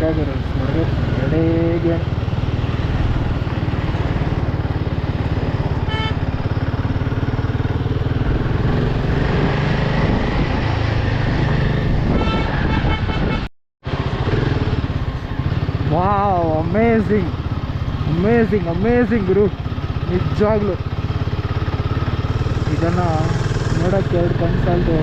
ಸ್ವರ್ಗಾಗಿರೋ ಸ್ವರ್ಗ ಎಡೆಗೆ. Wow, amazing amazing amazing ಗುರು, ನಿಜವಾಗ್ಲು ಇದನ್ನು ನೋಡೋಕ್ಕೆ ಎರಡು ಕನ್ಸಲ್ದು.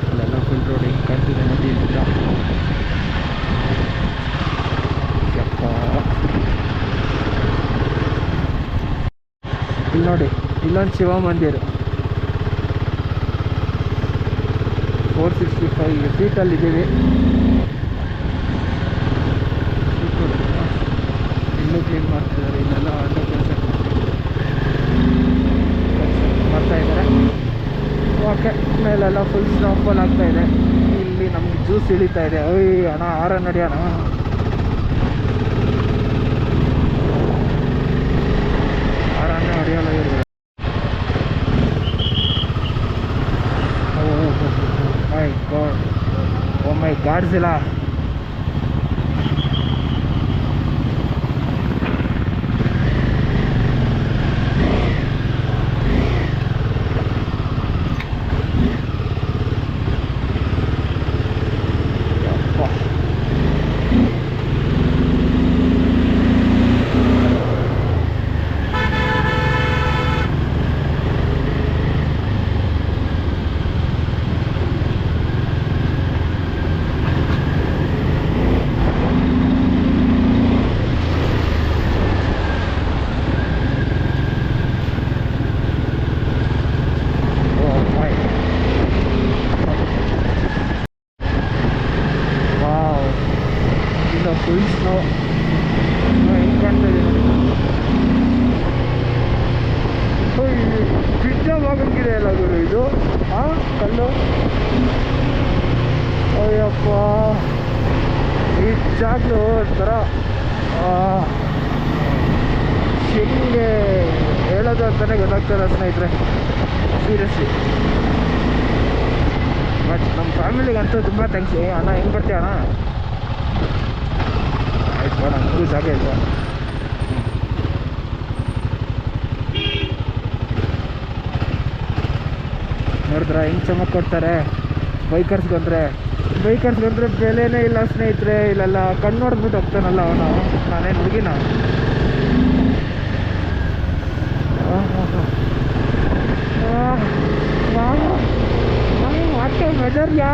ಅಲ್ಲೆಲ್ಲ ಫುಲ್ ರೋಡ್ ಹೆಂಗೆ ಕಾಣ್ತಿದೆ ನದಿ ಇಲ್ಲಿಂದ. ಇಲ್ಲಿ ನೋಡಿ, ಇಲ್ಲೊಂದು ಶಿವ ಮಂದಿರ 465 ಫೀಟಲ್ಲಿದ್ದೀವಿ. ಇಲ್ಲೂ ಕ್ಲೀನ್ ಮಾಡ್ತಿದ್ದಾರೆ, ಇಲ್ಲೆಲ್ಲ ಅಂಡರ್ ಕನ್ಸ್ಟ್ರಕ್ಷನ್ ಮಾಡ್ತಾ ಇದ್ದಾರೆ. ಓಕೆ, ಮೇಲೆಲ್ಲ ಫುಲ್ ಸ್ನಾಫಾಲ್ ಆಗ್ತಾ ಇದೆ. ಇಲ್ಲಿ ನಮ್ಗೆ ಜ್ಯೂಸ್ ಇಳಿತಾ ಇದೆ. ಅಯ್ಯ ಅಣ್ಣ, ಆರ ನಡಿಯೋಣ. ಆರನ್ನೇ ಹೊಡೆಯಲ್ಲ ಇವರು. ಮೈ ಗಾಡ್, ಓ ಮೈ ಗಾಡ್ಸಿಲ್ಲ. ಫುಲ್ ಸ್ನೋ ಹೆಂಗೆ ಕಾಣ್ತಾ ಇದೆ ನೋಡಿ. ಬಿದ್ದವಾಗಂಗಿದೆ ಅಲ್ಲ ಗುರು ಇದು. ಕಲ್ಲು, ಅಯ್ಯಪ್ಪ, ನಿಜಾಗ್ಲೂ ಒಂಥರ ಹೆಂಗೆ ಹೇಳೋದು ಅಂತಲೇ ಗೊತ್ತಾಗ್ತದೆ ಸ್ನೇಹಿತರೆ, ಸೀರಿಯಸ್ಲಿ. ಬಟ್ ನಮ್ಮ ಫ್ಯಾಮಿಲಿಗಂತೂ ತುಂಬ ಥ್ಯಾಂಕ್ಸ್. ಅಣ್ಣ ಹೆಂಗೆ ಬರ್ತೀಯ ಅಣ್ಣ? ಆಯ್ತು ಬೇಡ, ನನಗೂ ಜಾಗ ಇಲ್ಲ. ನೋಡಿದ್ರ ಹೆಂಗೆ ಚಮಕ್ ಕೊಡ್ತಾರೆ ಬೈಕರ್ಸ್ಗಂದ್ರೆ ಬೆಲೆನೇ ಇಲ್ಲ ಸ್ನೇಹಿತರೆ. ಇಲ್ಲೆಲ್ಲ ಕಣ್ಣು ನೋಡ್ಬಿಟ್ಟು ಹೋಗ್ತಾನಲ್ಲ ಅವನು. ನಾನೇನು ಹುಡುಗಿನ? ಮತ್ತೆ ವೆದರ್ ಯಾ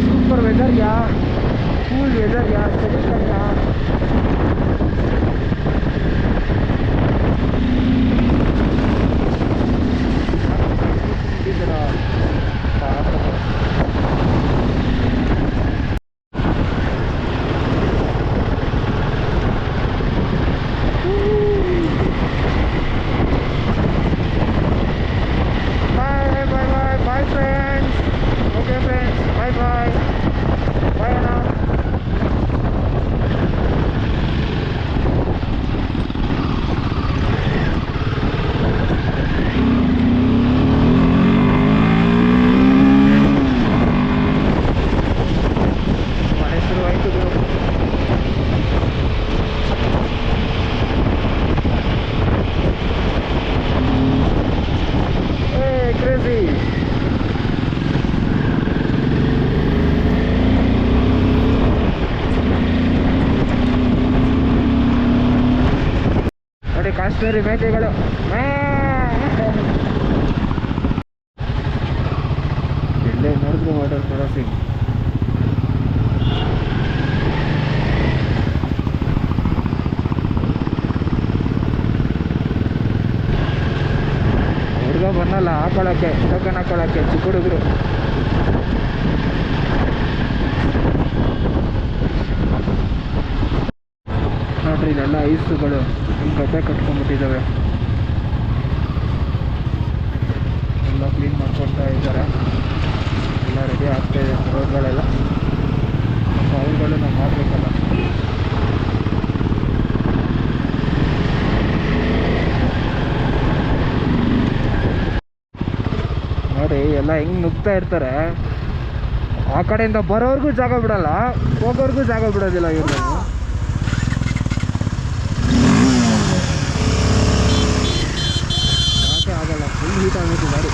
ಸೂಪರ್ ವೆದರ್ ಯಾ, ಕೂಲ್ ವೆದರ್ ಯಾ, ಸೆಡಿಷನ್ ಯಾ. ಕಾಶ್ಮೀರಿ ಮೇಕೆಗಳು. ಎಲ್ಲೇ ನೋಡಿದ್ರು ವಾಟರ್ ಕ್ರಾಸಿಂಗ್. ಹುಡುಗ ಬನ್ನಲ್ಲ ಹಾಕೊಳ್ಳೋಕ್ಕೆ, ಟೋಕನ್ ಹಾಕೊಳ್ಳೋಕ್ಕೆ ಚಿಕ್ಕ ಹುಡುಗರು. ನೋಡ್ರಿ ಇಲ್ಲೆಲ್ಲ ಐಸುಗಳು ಗದ್ದೆ ಕಟ್ಕೊಂಡ್ಬಿಟ್ಟಿದ್ದಾವೆ. ಎಲ್ಲ ಕ್ಲೀನ್ ಮಾಡ್ಕೊಳ್ತಾ ಇದ್ದಾರೆ. ಎಲ್ಲ ರೆಡಿ ಆಗ್ತಾಯಿದೆ ರೋಡ್ಗಳೆಲ್ಲ. ಅವುಗಳು ನಾವು ಮಾಡಬೇಕಲ್ಲ. ನೋಡಿ ಎಲ್ಲ ಹೆಂಗೆ ನುಗ್ತಾ ಇರ್ತಾರೆ. ಆ ಕಡೆಯಿಂದ ಬರೋರ್ಗೂ ಜಾಗ ಬಿಡಲ್ಲ, ಹೋಗೋರ್ಗೂ ಜಾಗ ಬಿಡೋದಿಲ್ಲ ಇವರು. ಯಾಕೆ ಆಗಲ್ಲ, ಫುಲ್ ಹೀಟ್ ಆಗಬೇಕು ಗಾಡಿ.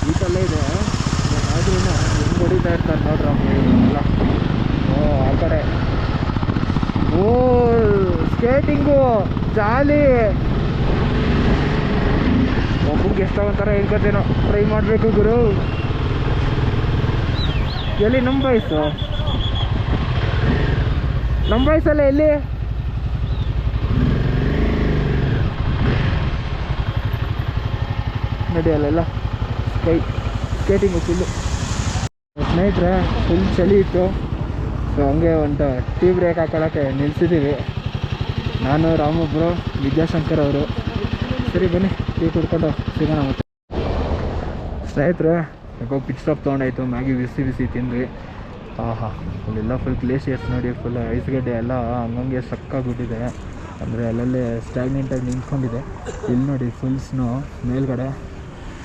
ಹೀಟಲ್ಲೇ ಇದೆ ಆದ್ರೂ ಹೆಂಗೆ ಹೊಡಿತಾ ಇರ್ತಾರೆ ನೋಡ್ರಪ್ಪ ಇವರೆಲ್ಲ. ಓ ಆ ಕಡೆ ಓ ಸ್ಕೇಟಿಂಗು ಜಾಲಿ. ಒಬ್ಬಗೆ ಎಷ್ಟೋ ಒಂಥರ ಹೇಳ್ಕೊತೇನೋ ಟ್ರೈ ಮಾಡಬೇಕು ಗುರು. ಎಲ್ಲಿ ನಮ್ಮ ಬಾಯ್ಸು? ನಮ್ಮ ಬಾಯ್ಸಲ್ಲ ಎಲ್ಲಿ? ನಡೆಯಲ್ಲ ಸ್ಕೇಟಿಂಗು ಫುಲ್ಲು. ಸ್ನೇಹಿತರೆ ಫುಲ್ ಚಳಿ ಇತ್ತು. ಸೊ ಹಂಗೆ ಒಂದು ಟೀ ಬ್ರೇಕ್ ಹಾಕೊಳ್ಳೋಕ್ಕೆ ನಿಲ್ಸಿದ್ದೀವಿ. ನಾನು ರಾಮೊಬ್ಬರು, ವಿದ್ಯಾಶಂಕರ್ ಅವರು. ಸರಿ ಬನ್ನಿ ಟೀ ಕುಡ್ಕೊಂಡು ಸಿಗೋಣ. ಮತ್ತೆ ಸ್ನೇಹಿತರೆ ಯಾಕೋ ಪಿಚ್ ಸ್ಟಾಪ್ ತೊಗೊಂಡಾಯ್ತು. ಮ್ಯಾಗಿ ಬಿಸಿ ಬಿಸಿ ತಿಂದ್ವಿ. ಆಹಾ ಅಲ್ಲೆಲ್ಲ ಫುಲ್ ಗ್ಲೇಷಿಯರ್ಸ್ ನೋಡಿ, ಫುಲ್ ಐಸ್ಗಡ್ಡೆ ಎಲ್ಲ ಹಂಗಂಗೆ ಸಕ್ಕಾಗ್ಬಿಟ್ಟಿದೆ. ಅಂದರೆ ಅಲ್ಲಲ್ಲೇ ಸ್ಟ್ಯಾಗ್ನೆಂಟಾಗಿ ನಿಂತ್ಕೊಂಡಿದೆ. ಇಲ್ಲಿ ನೋಡಿ ಫುಲ್ ಸ್ನೋ ಮೇಲ್ಗಡೆ.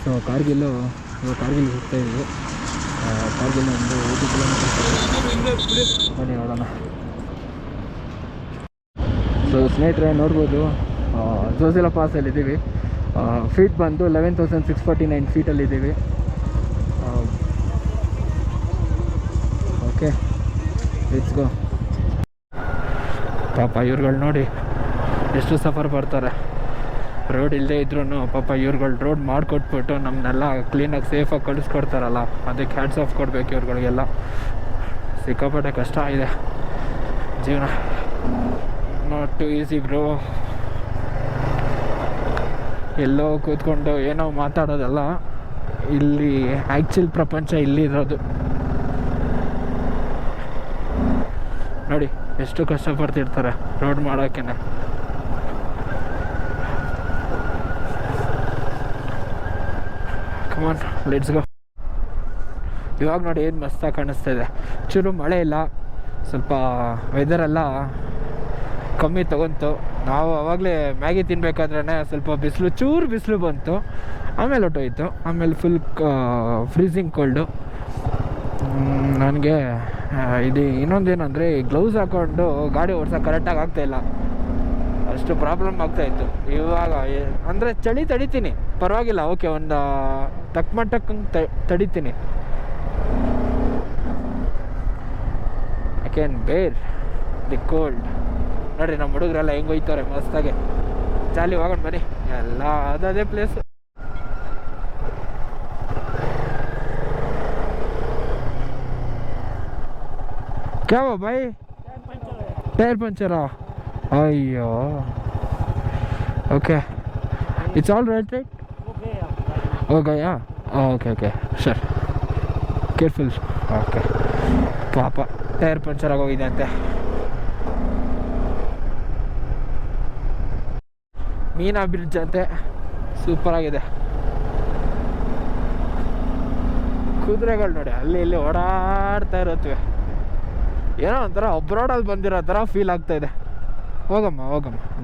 ಸೊ ಕಾರ್ಗಿಲ್ ಹೋಗ್ತಾ ಇದ್ವಿ. ಕಾರ್ಗಿಲ್ ಒಂದು 80 ಕಿಲೋಮೀಟರ್ ಬನ್ನಿ ನೋಡೋಣ. ಸೊ ಸ್ನೇಹಿತರೆ ನೋಡ್ಬೋದು ಜೋಜಿಲಾ ಪಾಸಲ್ಲಿದ್ದೀವಿ. ಫೀಟ್ ಬಂದು 11,649 ಫೀಟಲ್ಲಿದ್ದೀವಿ. Okay let's go. ಪಾಪ ಇವ್ರುಗಳು ನೋಡಿ ಎಷ್ಟು ಸಫರ್ ಬರ್ತಾರೆ. ರೋಡ್ ಇಲ್ಲದೆ ಇದ್ರೂ ಪಾಪ ಇವ್ರುಗಳು ರೋಡ್ ಮಾಡಿಕೊಟ್ಬಿಟ್ಟು ನಮ್ಮನ್ನೆಲ್ಲ ಕ್ಲೀನಾಗಿ ಸೇಫಾಗಿ ಕಳಿಸ್ಕೊಡ್ತಾರಲ್ಲ, ಅದಕ್ಕೆ ಹ್ಯಾಟ್ಸ್ ಆಫ್ ಕೊಡ್ಬೇಕು ಇವ್ರುಗಳಿಗೆಲ್ಲ. ಸಿಕ್ಕಾಪಟ್ಟೆ ಕಷ್ಟ ಇದೆ ಜೀವನ. Not too easy bro. ಎಲ್ಲೋ ಕೂತ್ಕೊಂಡು ಏನೋ ಮಾತಾಡೋದಲ್ಲ, ಇಲ್ಲಿ ಆ್ಯಕ್ಚುಲ್ ಪ್ರಪಂಚ ಇಲ್ಲಿರೋದು. ನೋಡಿ ಎಷ್ಟು ಕಷ್ಟಪಡ್ತಿರ್ತಾರೆ ರೋಡ್ ಮಾಡೋಕ್ಕೆ. Come on let's go. ಇವಾಗ ನೋಡಿ ಏನು ಮಸ್ತಾಗಿ ಕಾಣಿಸ್ತಾ ಇದೆ. ಚೂರು ಮಳೆ ಇಲ್ಲ, ಸ್ವಲ್ಪ ವೆದರೆಲ್ಲ ಕಮ್ಮಿ ತಗೊಂತು. ನಾವು ಆವಾಗಲೇ ಮ್ಯಾಗಿ ತಿನ್ಬೇಕಾದ್ರೆ ಸ್ವಲ್ಪ ಚೂರು ಬಿಸಿಲು ಬಂತು, ಆಮೇಲೆ ಹೊಟ್ಟೋಯ್ತು. ಆಮೇಲೆ ಫುಲ್ ಫ್ರೀಸಿಂಗ್ ಕೋಲ್ಡು. ನನಗೆ ಇದು ಇನ್ನೊಂದೇನೆಂದರೆ ಗ್ಲೌಸ್ ಹಾಕ್ಕೊಂಡು ಗಾಡಿ ಓಡ್ಸೋಕೆ ಕರೆಕ್ಟಾಗಿ ಆಗ್ತಾಯಿಲ್ಲ, ಅಷ್ಟು ಪ್ರಾಬ್ಲಮ್ ಆಗ್ತಾಯಿತ್ತು. ಇವಾಗ ಅಂದರೆ ಚಳಿ ತಡಿತೀನಿ ಪರವಾಗಿಲ್ಲ, ಓಕೆ ಒಂದು ತಕ್ಕ ಮಟ್ಟಕ್ಕೆ ತಡಿತೀನಿ. ಐ ಕ್ಯಾನ್ ಬೇರ್ ದಿ ಕೋಲ್ಡ್. ನೋಡಿರಿ ನಮ್ಮ ಹುಡುಗರೆಲ್ಲ ಹೆಂಗೆ ಹೋಯ್ತವ್ರೆ ಮಸ್ತಾಗೆ. ಜಾಲಿ ಹೋಗೋಣ ಬನ್ನಿ. ಎಲ್ಲ ಅದೇ ಪ್ಲೇಸು. क्या हुआ भाई? टायर पंचर है? अयो okay, it's all right right? हो गया? Okay okay sir, careful. Okay ಪಾಪ ಟೈರ್ ಪಂಚರ್ ಆಗೋಗಿದೆ ಅಂತೆ. ಮೀನಾ ಬ್ರಿಡ್ಜ್ ಅಂತೆ, ಸೂಪರ್ ಆಗಿದೆ. ಕುದುರೆಗಳು ನೋಡಿ ಅಲ್ಲಿ ಇಲ್ಲಿ ಓಡಾಡ್ತಾ ಇರುತ್ತವೆ. ಏನೋ ಒಂಥರ ಅಬ್ರಾಡಲ್ಲಿ ಬಂದಿರೋ ಥರ ಫೀಲ್ ಆಗ್ತಾ ಇದೆ. ಹೋಗಮ್ಮ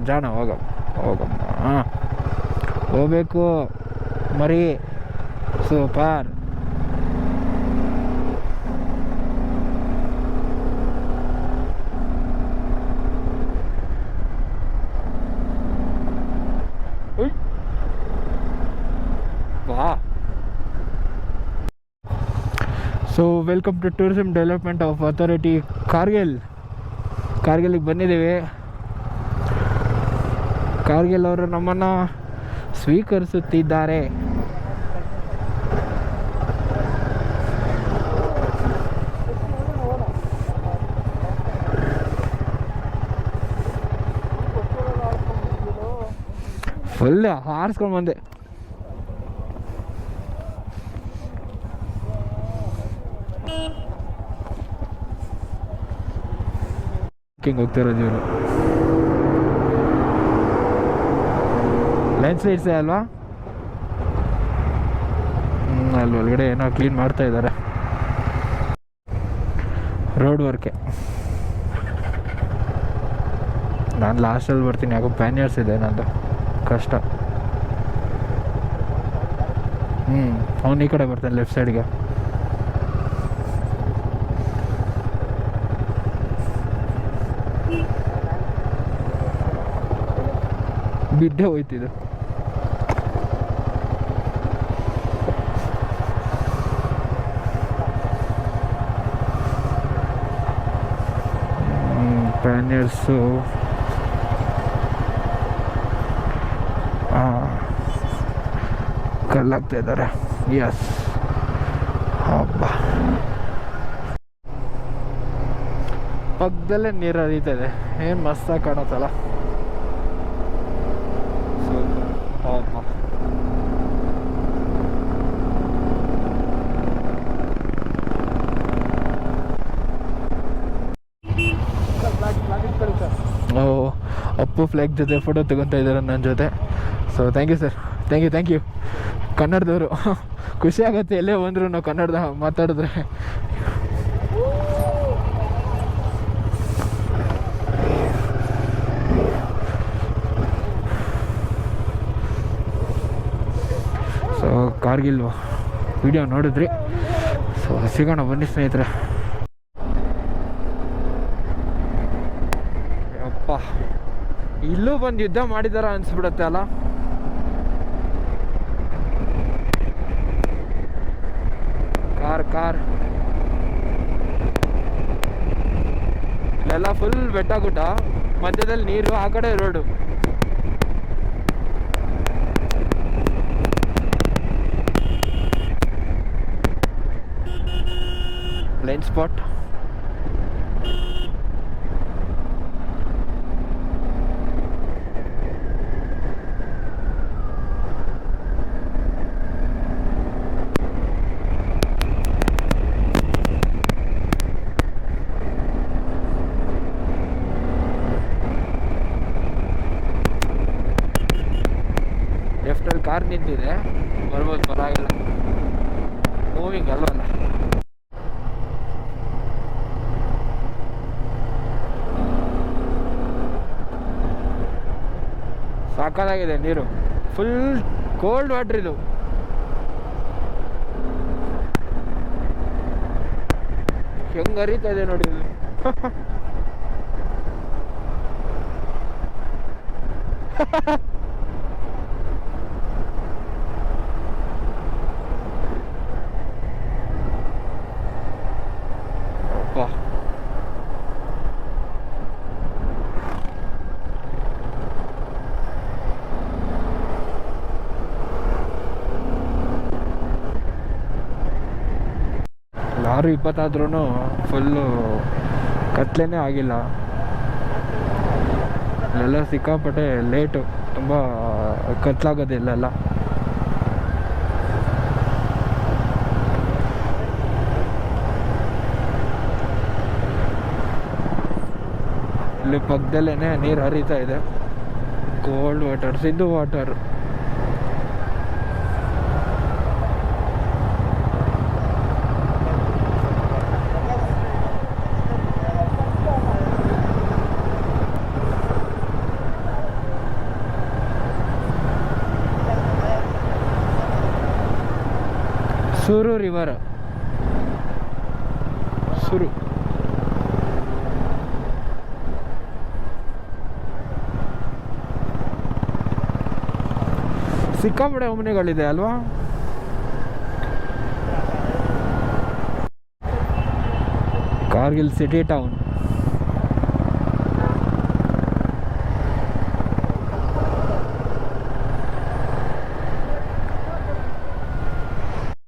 ಜಾಣ, ಹೋಗಮ್ಮ ಹಾಂ ಹೋಗ್ಬೇಕು ಮರಿ. ಸೂಪರ್. ವಾ. So welcome to tourism development of authority ಕಾರ್ಗಿಲ್ಗೆ ಬಂದಿದ್ದೀವಿ. ಕಾರ್ಗಿಲ್ ಅವರು ನಮ್ಮನ್ನು ಸ್ವೀಕರಿಸುತ್ತಿದ್ದಾರೆ. ಫುಲ್ ಹಾರಿಸ್ಕೊಂಡು ಬಂದೆ. ಹೋಗ್ತಿರೋದು ಇವರು. ಲ್ಯಾಂಡ್ ಸ್ಲೈಡ್ಸೇ ಅಲ್ವಾ? ಅಲ್ಲಿ ಒಳಗಡೆ ಏನೋ ಕ್ಲೀನ್ ಮಾಡ್ತಾ ಇದ್ದಾರೆ, ರೋಡ್ ವರ್ಕೆ. ನಾನು ಲಾಸ್ಟಲ್ಲಿ ಬರ್ತೀನಿ, ಯಾಕೋ ಪ್ಯಾನಿಯರ್ಸ್ ಇದೆ ನಂದು, ಕಷ್ಟ. ಅವ್ನು ಈ ಕಡೆ ಬರ್ತಾನೆ ಲೆಫ್ಟ್ ಸೈಡ್ಗೆ. ಬಿದ್ದೆ ಹೋಯ್ತಿದ್ದು. ಪ್ಯಾನಿಯರ್ಸು ಕಲ್ಲಾಗ್ತಾ ಇದ್ದಾರೆ. ಎಸ್, ಹಬ್ಬ. ಪಕ್ಕದಲ್ಲೇ ನೀರು ಹರಿತದೆ, ಏನು ಮಸ್ತಾಗಿ ಕಾಣುತ್ತಲ್ಲ. ಹಬ್ಬ. ಅಪ್ಪು ಫ್ಲಾಗ್ ಜೊತೆ ಫೋಟೋ ತಗೊತಾ ಇದ್ದಾರೆ ನನ್ನ ಜೊತೆ. So thank you sir, thank you. ಕನ್ನಡದವರು ಖುಷಿ ಆಗುತ್ತೆ, ಎಲ್ಲೇ ಬಂದರೂ ನಾವು ಕನ್ನಡದ ಮಾತಾಡಿದ್ರೆ. ಸೊ ಕಾರ್ಗಿಲ್ ವಿಡಿಯೋ ನೋಡಿದ್ರಿ. ಸೊ ಸಿಗೋಣ ಬನ್ನಿ ಸ್ನೇಹಿತರೆ. ಅಪ್ಪ, ಇಲ್ಲೂ ಬಂದು ಯುದ್ಧ ಮಾಡಿದಾರ ಅನ್ಸ್ಬಿಡುತ್ತೆ ಅಲ್ಲ. ಕಾರ್ ಇಲ್ಲೆಲ್ಲ ಫುಲ್ ಬೆಟ್ಟ ಗುಡ್ಡ, ಮಧ್ಯದಲ್ಲಿ ನೀರು, ಆ ಕಡೆ ರೋಡು. Blind spot. ಲೆಫ್ಟಲ್ಲಿ ಕಾರ್ ನಿಂತಿದೆ, ಬರ್ಬೋದು, ಪರವಾಗಿಲ್ಲ. ಮೂವಿಂಗ್ ಅಲ್ವಲ್ಲ. ಸಾಕಾಗಿದೆ ನೀರು, ಫುಲ್ ಕೋಲ್ಡ್ ವಾಟರ್ ಇದು. ಹೆಂಗೆ ಹರಿತಾ ಇದೆ ನೋಡಿ ಇದು. ಲಾರಿ 20 ಆದ್ರೂ ಫುಲ್ಲು ಕತ್ಲೇನೇ ಆಗಿಲ್ಲ. ಇಲ್ಲೆಲ್ಲ ಸಿಕ್ಕಾಪಟ್ಟೆ ಲೇಟು, ತುಂಬ ಕತ್ಲಾಗೋದು ಇಲ್ಲೆಲ್ಲ. ಇಲ್ಲಿ ಪಕ್ಕದಲ್ಲೇ ನೀರು ಹರಿತಾ ಇದೆ, ಕೋಲ್ಡ್ ವಾಟರ್, ಸಿಂಧು ವಾಟರ್. ಸುರು ರಿವರ್, ಸುರು. ಸಿಕ್ಕಾಪಟ್ಟೆ ಮನೆಗಳಿದೆ ಅಲ್ವಾ. Kargil city town.